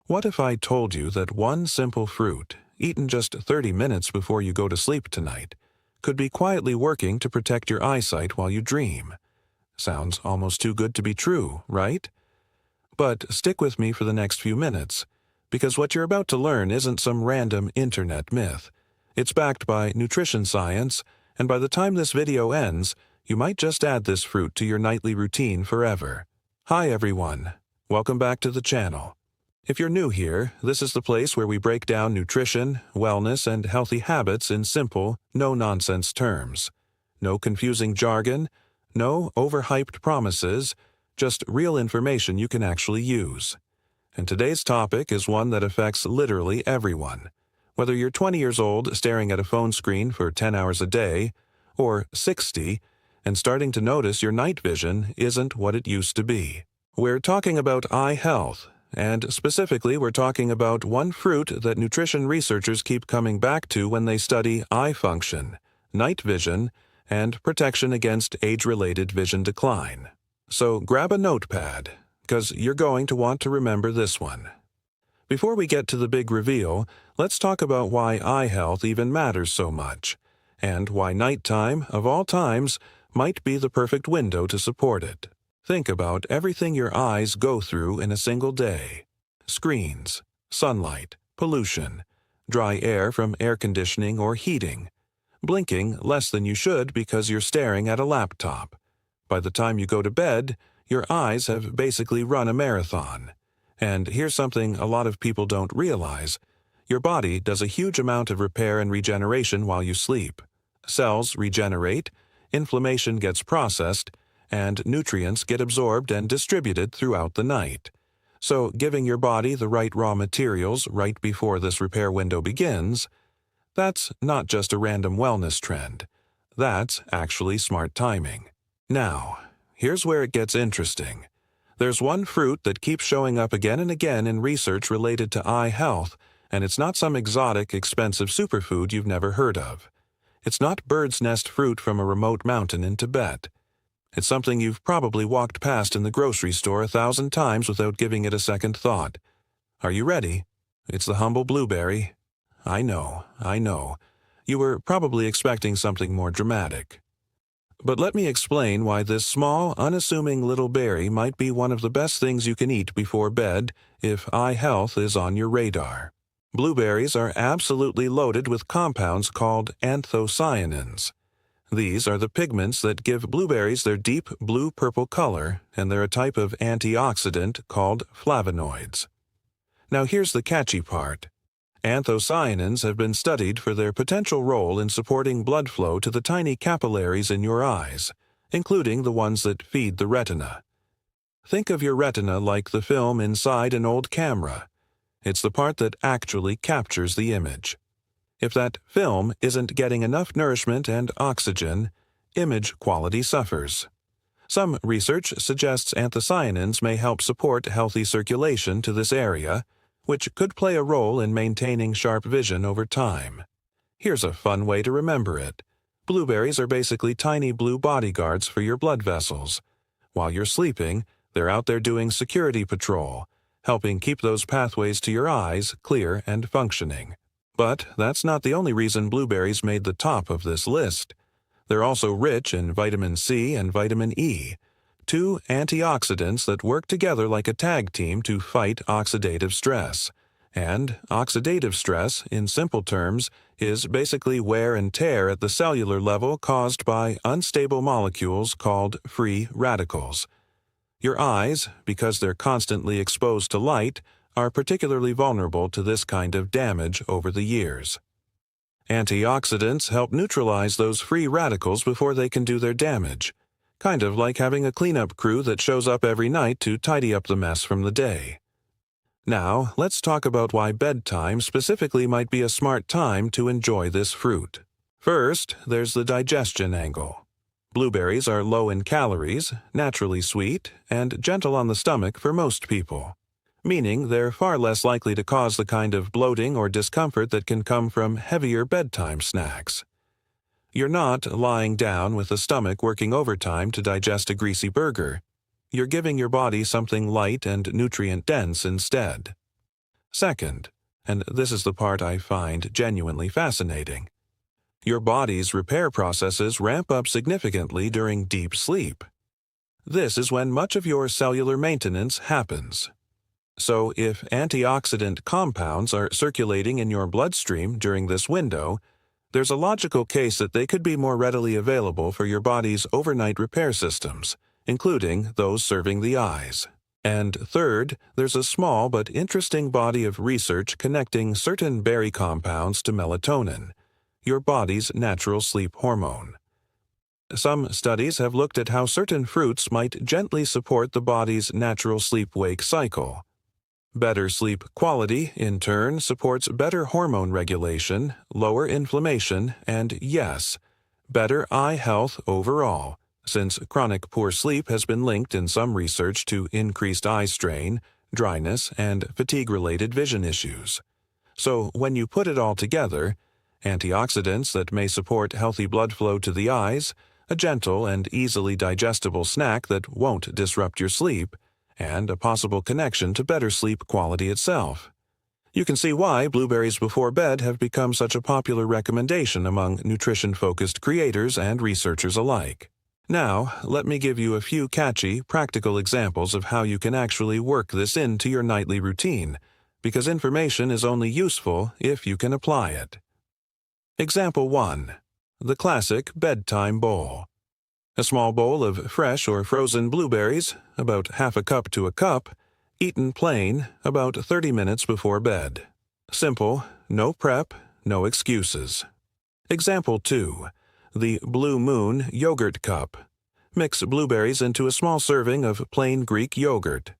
What if I told you that one simple fruit, eaten just 30 minutes before you go to sleep tonight, could be quietly working to protect your eyesight while you dream? Sounds almost too good to be true, right? But stick with me for the next few minutes, because what you're about to learn isn't some random internet myth. It's backed by nutrition science, and by the time this video ends, you might just add this fruit to your nightly routine forever. Hi everyone, welcome back to the channel. If you're new here, this is the place where we break down nutrition, wellness, and healthy habits in simple, no-nonsense terms. No confusing jargon, no overhyped promises, just real information you can actually use. And today's topic is one that affects literally everyone. Whether you're 20 years old staring at a phone screen for 10 hours a day, or 60 and starting to notice your night vision isn't what it used to be. We're talking about eye health. And specifically, we're talking about one fruit that nutrition researchers keep coming back to when they study eye function, night vision, and protection against age-related vision decline. So grab a notepad, because you're going to want to remember this one. Before we get to the big reveal, let's talk about why eye health even matters so much, and why nighttime, of all times, might be the perfect window to support it. Think about everything your eyes go through in a single day. Screens, sunlight, pollution, dry air from air conditioning or heating, blinking less than you should because you're staring at a laptop. By the time you go to bed, your eyes have basically run a marathon. And here's something a lot of people don't realize. Your body does a huge amount of repair and regeneration while you sleep. Cells regenerate, inflammation gets processed, and nutrients get absorbed and distributed throughout the night. So giving your body the right raw materials right before this repair window begins, that's not just a random wellness trend. That's actually smart timing. Now, here's where it gets interesting. There's one fruit that keeps showing up again and again in research related to eye health, and it's not some exotic, expensive superfood you've never heard of. It's not bird's nest fruit from a remote mountain in Tibet. It's something you've probably walked past in the grocery store 1,000 times without giving it a second thought. Are you ready? It's the humble blueberry. I know. You were probably expecting something more dramatic. But let me explain why this small, unassuming little berry might be one of the best things you can eat before bed if eye health is on your radar. Blueberries are absolutely loaded with compounds called anthocyanins. These are the pigments that give blueberries their deep blue-purple color, and they're a type of antioxidant called flavonoids. Now here's the catchy part. Anthocyanins have been studied for their potential role in supporting blood flow to the tiny capillaries in your eyes, including the ones that feed the retina. Think of your retina like the film inside an old camera. It's the part that actually captures the image. If that film isn't getting enough nourishment and oxygen, image quality suffers. Some research suggests anthocyanins may help support healthy circulation to this area, which could play a role in maintaining sharp vision over time. Here's a fun way to remember it. Blueberries are basically tiny blue bodyguards for your blood vessels. While you're sleeping, they're out there doing security patrol, helping keep those pathways to your eyes clear and functioning. But that's not the only reason blueberries made the top of this list. They're also rich in vitamin C and vitamin E, two antioxidants that work together like a tag team to fight oxidative stress. And oxidative stress, in simple terms, is basically wear and tear at the cellular level caused by unstable molecules called free radicals. Your eyes, because they're constantly exposed to light, are particularly vulnerable to this kind of damage over the years. Antioxidants help neutralize those free radicals before they can do their damage, kind of like having a cleanup crew that shows up every night to tidy up the mess from the day. Now, let's talk about why bedtime specifically might be a smart time to enjoy this fruit. First, there's the digestion angle. Blueberries are low in calories, naturally sweet, and gentle on the stomach for most people, meaning they're far less likely to cause the kind of bloating or discomfort that can come from heavier bedtime snacks. You're not lying down with the stomach working overtime to digest a greasy burger. You're giving your body something light and nutrient-dense instead. Second, and this is the part I find genuinely fascinating, your body's repair processes ramp up significantly during deep sleep. This is when much of your cellular maintenance happens. So if antioxidant compounds are circulating in your bloodstream during this window, there's a logical case that they could be more readily available for your body's overnight repair systems, including those serving the eyes. And third, there's a small but interesting body of research connecting certain berry compounds to melatonin, your body's natural sleep hormone. Some studies have looked at how certain fruits might gently support the body's natural sleep-wake cycle. Better sleep quality, in turn, supports better hormone regulation, lower inflammation, and yes, better eye health overall, since chronic poor sleep has been linked in some research to increased eye strain, dryness, and fatigue-related vision issues. So when you put it all together, antioxidants that may support healthy blood flow to the eyes, a gentle and easily digestible snack that won't disrupt your sleep, and a possible connection to better sleep quality itself. You can see why blueberries before bed have become such a popular recommendation among nutrition-focused creators and researchers alike. Now, let me give you a few catchy, practical examples of how you can actually work this into your nightly routine, because information is only useful if you can apply it. Example 1. The classic bedtime bowl. A small bowl of fresh or frozen blueberries, about half a cup to a cup, eaten plain, about 30 minutes before bed. Simple, no prep, no excuses. Example 2. The Blue Moon yogurt cup. Mix blueberries into a small serving of plain Greek yogurt.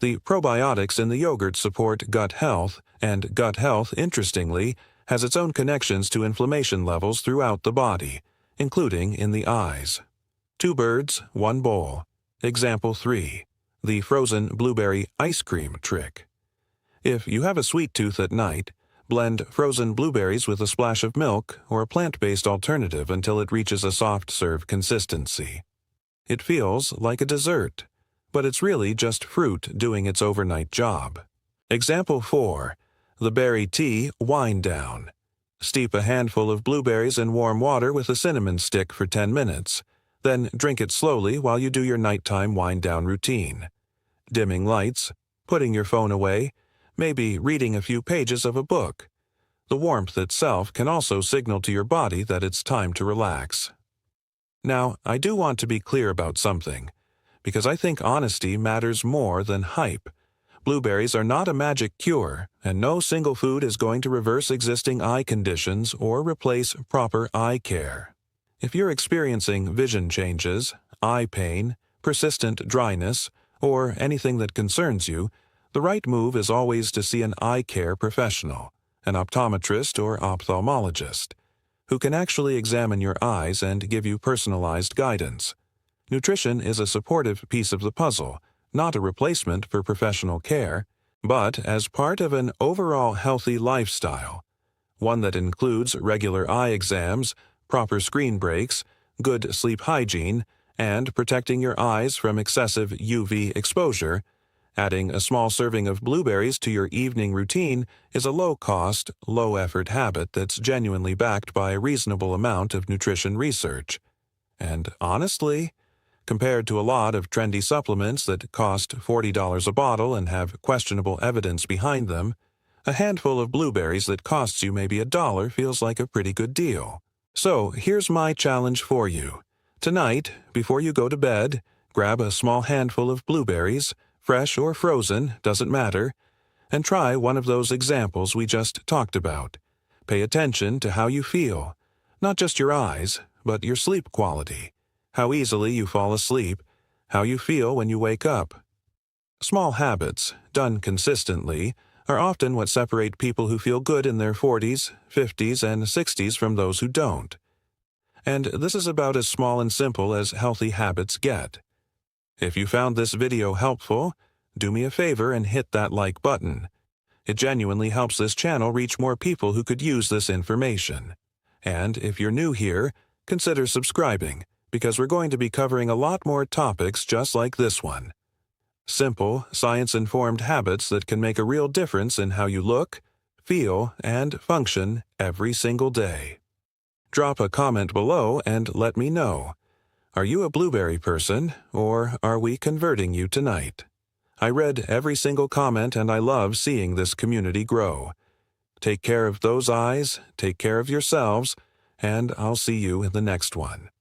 The probiotics in the yogurt support gut health, and gut health, interestingly, has its own connections to inflammation levels throughout the body, including in the eyes. 2 birds, 1 bowl. Example 3. The frozen blueberry ice cream trick. If you have a sweet tooth at night, blend frozen blueberries with a splash of milk or a plant-based alternative until it reaches a soft-serve consistency. It feels like a dessert, but it's really just fruit doing its overnight job. Example 4. The berry tea wind down. Steep a handful of blueberries in warm water with a cinnamon stick for 10 minutes. Then drink it slowly while you do your nighttime wind-down routine. Dimming lights, putting your phone away, maybe reading a few pages of a book. The warmth itself can also signal to your body that it's time to relax. Now, I do want to be clear about something, because I think honesty matters more than hype. Blueberries are not a magic cure, and no single food is going to reverse existing eye conditions or replace proper eye care. If you're experiencing vision changes, eye pain, persistent dryness, or anything that concerns you, the right move is always to see an eye care professional, an optometrist or ophthalmologist, who can actually examine your eyes and give you personalized guidance. Nutrition is a supportive piece of the puzzle, not a replacement for professional care, but as part of an overall healthy lifestyle, one that includes regular eye exams, proper screen breaks, good sleep hygiene, and protecting your eyes from excessive UV exposure. Adding a small serving of blueberries to your evening routine is a low-cost, low-effort habit that's genuinely backed by a reasonable amount of nutrition research. And honestly, compared to a lot of trendy supplements that cost $40 a bottle and have questionable evidence behind them, a handful of blueberries that costs you maybe $1 feels like a pretty good deal. So here's my challenge for you. Tonight, before you go to bed, grab a small handful of blueberries, fresh or frozen, doesn't matter, and try one of those examples we just talked about. Pay attention to how you feel, not just your eyes, but your sleep quality, how easily you fall asleep, how you feel when you wake up. Small habits, done consistently, are often what separate people who feel good in their 40s, 50s, and 60s from those who don't. And this is about as small and simple as healthy habits get. If you found this video helpful, do me a favor and hit that like button. It genuinely helps this channel reach more people who could use this information. And if you're new here, consider subscribing, because we're going to be covering a lot more topics just like this one. Simple, science-informed habits that can make a real difference in how you look, feel, and function every single day. Drop a comment below and let me know. Are you a blueberry person, or are we converting you tonight? I read every single comment and I love seeing this community grow. Take care of those eyes, take care of yourselves, and I'll see you in the next one.